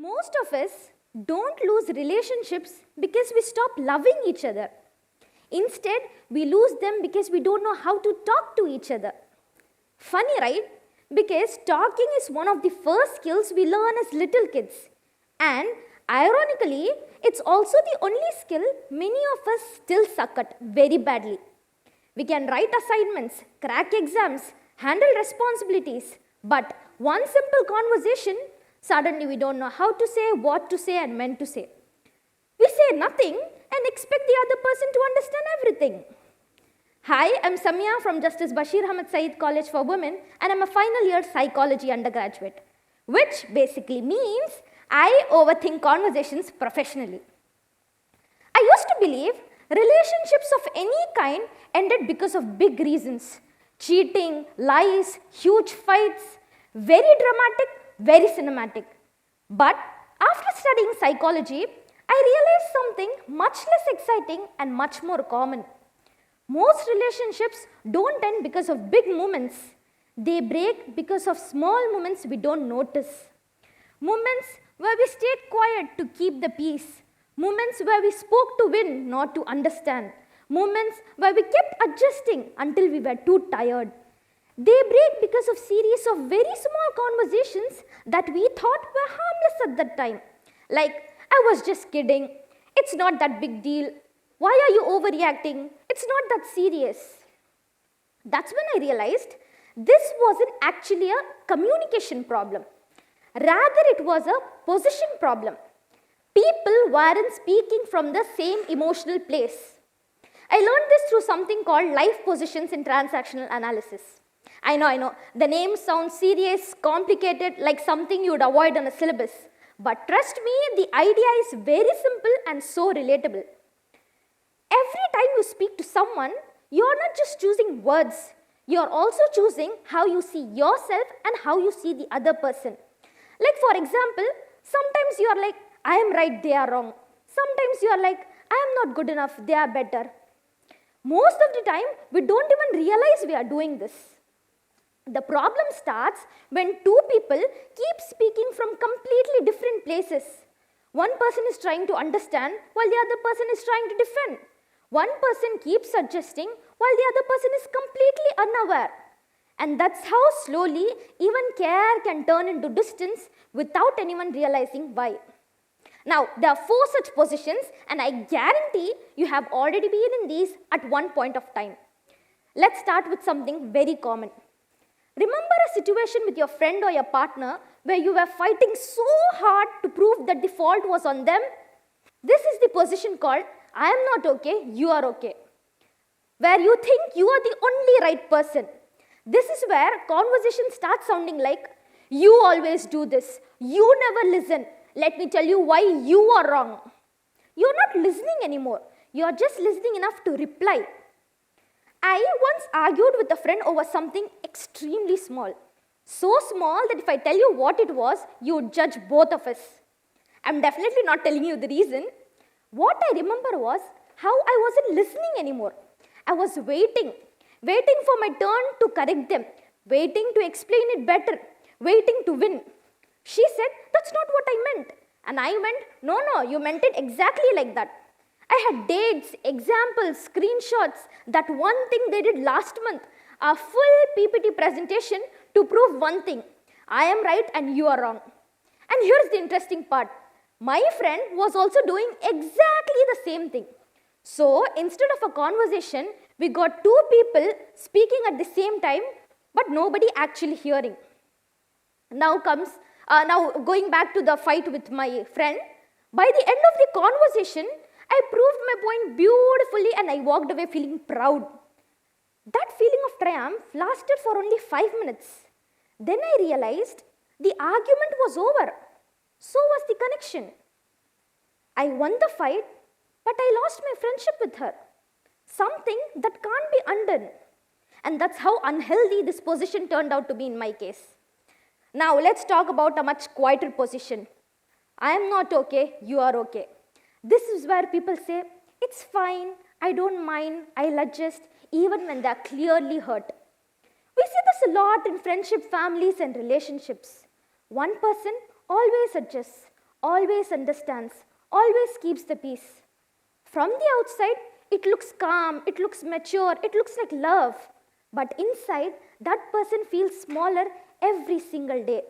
Most of us don't lose relationships because we stop loving each other. Instead, we lose them because we don't know how to talk to each other. Funny, right? Because talking is one of the first skills we learn as little kids. And ironically, it's also the only skill many of us still suck at very badly. We can write assignments, crack exams, handle responsibilities, but one simple conversation, suddenly we don't know how to say, what to say, and when to say. We say nothing and expect the other person to understand everything. Hi, I'm Samia from Justice Bashir Ahmed Saeed College for Women, and I'm a final year psychology undergraduate, which basically means I overthink conversations professionally. I used to believe relationships of any kind ended because of big reasons. Cheating, lies, huge fights, very dramatic, very cinematic. But after studying psychology, I realized something much less exciting and much more common. Most relationships don't end because of big moments. They break because of small moments we don't notice. Moments where we stayed quiet to keep the peace. Moments where we spoke to win, not to understand. Moments where we kept adjusting until we were too tired. They break because of series of very small conversations that we thought were harmless at that time. Like, I was just kidding. It's not that big deal. Why are you overreacting? It's not that serious. That's when I realized this wasn't actually a communication problem. Rather, it was a position problem. People weren't speaking from the same emotional place. I learned this through something called life positions in transactional analysis. I know. The name sounds serious, complicated, like something you'd avoid on a syllabus. But trust me, the idea is very simple and so relatable. Every time you speak to someone, you're not just choosing words. You're also choosing how you see yourself and how you see the other person. Like, for example, sometimes you're like, I am right, they are wrong. Sometimes you're like, I am not good enough, they are better. Most of the time, we don't even realize we are doing this. The problem starts when two people keep speaking from completely different places. One person is trying to understand while the other person is trying to defend. One person keeps suggesting while the other person is completely unaware. And that's how slowly even care can turn into distance without anyone realizing why. Now, there are 4 such positions, and I guarantee you have already been in these at one point of time. Let's start with something very common. Remember a situation with your friend or your partner where you were fighting so hard to prove that the fault was on them? This is the position called, I am not okay, you are okay. Where you think you are the only right person. This is where conversation starts sounding like, you always do this, you never listen. Let me tell you why you are wrong. You're not listening anymore. You're just listening enough to reply. I once argued with a friend over something extremely small. So small that if I tell you what it was, you would judge both of us. I'm definitely not telling you the reason. What I remember was how I wasn't listening anymore. I was waiting for my turn to correct them, waiting to explain it better, waiting to win. She said, that's not what I meant. And I went, no, you meant it exactly like that. I had dates, examples, screenshots, that one thing they did last month, a full PPT presentation to prove one thing. I am right and you are wrong. And here's the interesting part. My friend was also doing exactly the same thing. So instead of a conversation, we got 2 people speaking at the same time, but nobody actually hearing. Now going back to the fight with my friend, by the end of the conversation, I proved my point beautifully and I walked away feeling proud. That feeling of triumph lasted for only 5 minutes. Then I realized the argument was over. So was the connection. I won the fight, but I lost my friendship with her. Something that can't be undone. And that's how unhealthy this position turned out to be in my case. Now let's talk about a much quieter position. I am not okay, you are okay. This is where people say, it's fine, I don't mind, I'll adjust, even when they're clearly hurt. We see this a lot in friendship, families, and relationships. One person always adjusts, always understands, always keeps the peace. From the outside, it looks calm, it looks mature, it looks like love. But inside, that person feels smaller every single day.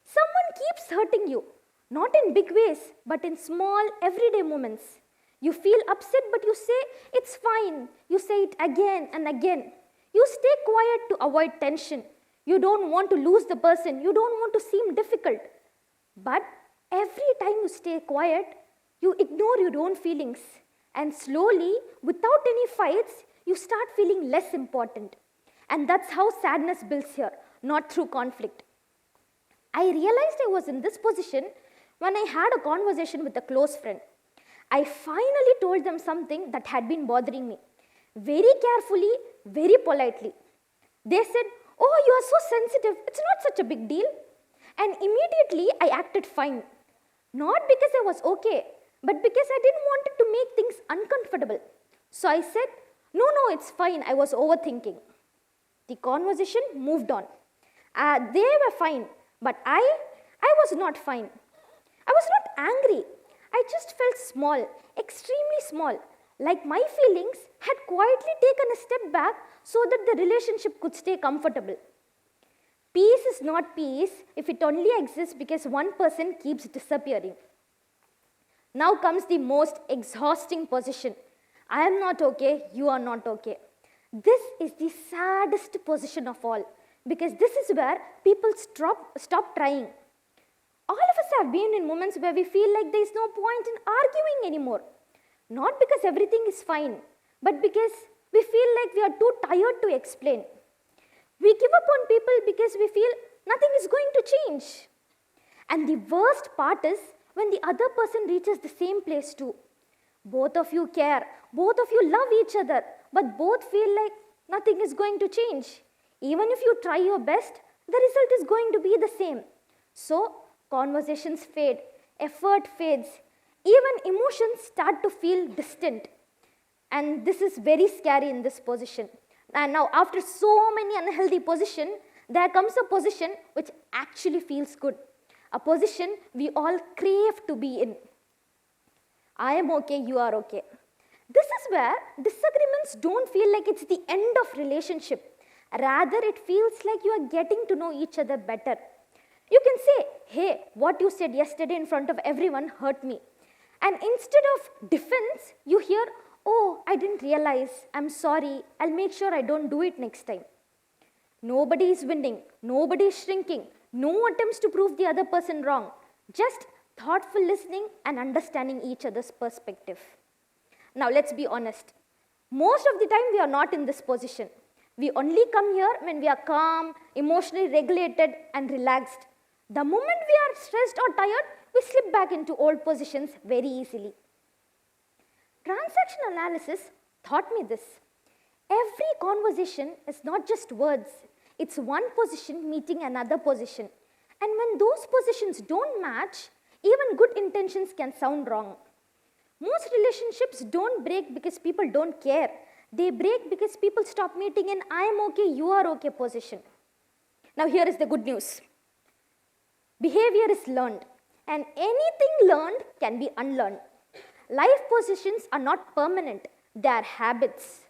Someone keeps hurting you, not in big ways, but in small, everyday moments. You feel upset, but you say, it's fine. You say it again and again. You stay quiet to avoid tension. You don't want to lose the person. You don't want to seem difficult. But every time you stay quiet, you ignore your own feelings. And slowly, without any fights, you start feeling less important. And that's how sadness builds here, not through conflict. I realized I was in this position when I had a conversation with a close friend. I finally told them something that had been bothering me. Very carefully, very politely. They said, "Oh, you are so sensitive. It's not such a big deal." And immediately I acted fine. Not because I was okay, but because I didn't want it to make things uncomfortable. So I said, no, it's fine. I was overthinking. The conversation moved on. They were fine, but I was not fine. I was not angry. I just felt small, extremely small, like my feelings had quietly taken a step back so that the relationship could stay comfortable. Peace is not peace if it only exists because one person keeps disappearing. Now comes the most exhausting position. I am not okay, you are not okay. This is the saddest position of all because this is where people stop trying. All of us have been in moments where we feel like there is no point in arguing anymore. Not because everything is fine, but because we feel like we are too tired to explain. We give up on people because we feel nothing is going to change. And the worst part is when the other person reaches the same place too. Both of you care, both of you love each other, but both feel like nothing is going to change. Even if you try your best, the result is going to be the same. So, conversations fade, effort fades, even emotions start to feel distant. And this is very scary in this position. And now, after so many unhealthy positions, there comes a position which actually feels good. A position we all crave to be in. I am okay, you are okay. This is where disagreements don't feel like it's the end of relationship. Rather, it feels like you are getting to know each other better. You can say, hey, what you said yesterday in front of everyone hurt me. And instead of defense, you hear, oh, I didn't realize, I'm sorry, I'll make sure I don't do it next time. Nobody is winning, nobody is shrinking, no attempts to prove the other person wrong, just thoughtful listening and understanding each other's perspective. Now let's be honest, most of the time we are not in this position. We only come here when we are calm, emotionally regulated and relaxed. The moment we are stressed or tired, we slip back into old positions very easily. Transaction analysis taught me this. Every conversation is not just words, it's one position meeting another position. And when those positions don't match, even good intentions can sound wrong. Most relationships don't break because people don't care. They break because people stop meeting in I am okay, you are okay position. Now here is the good news. Behavior is learned, and anything learned can be unlearned. Life positions are not permanent, they are habits.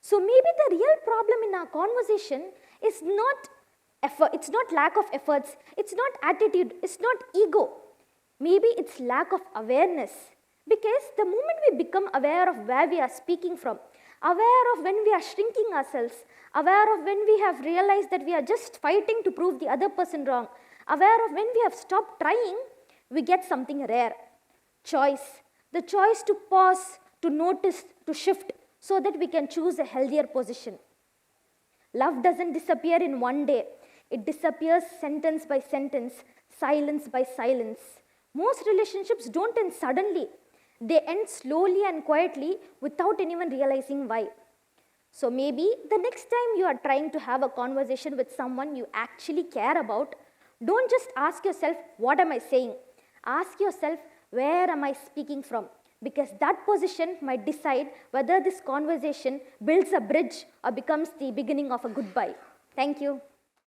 So maybe the real problem in our conversation is not effort, it's not lack of efforts, it's not attitude, it's not ego. Maybe it's lack of awareness. Because the moment we become aware of where we are speaking from, aware of when we are shrinking ourselves, aware of when we have realized that we are just fighting to prove the other person wrong, aware of when we have stopped trying, we get something rare. Choice. The choice to pause, to notice, to shift, so that we can choose a healthier position. Love doesn't disappear in one day. It disappears sentence by sentence, silence by silence. Most relationships don't end suddenly. They end slowly and quietly without anyone realizing why. So maybe the next time you are trying to have a conversation with someone you actually care about, don't just ask yourself, what am I saying? Ask yourself, where am I speaking from? Because that position might decide whether this conversation builds a bridge or becomes the beginning of a goodbye. Thank you.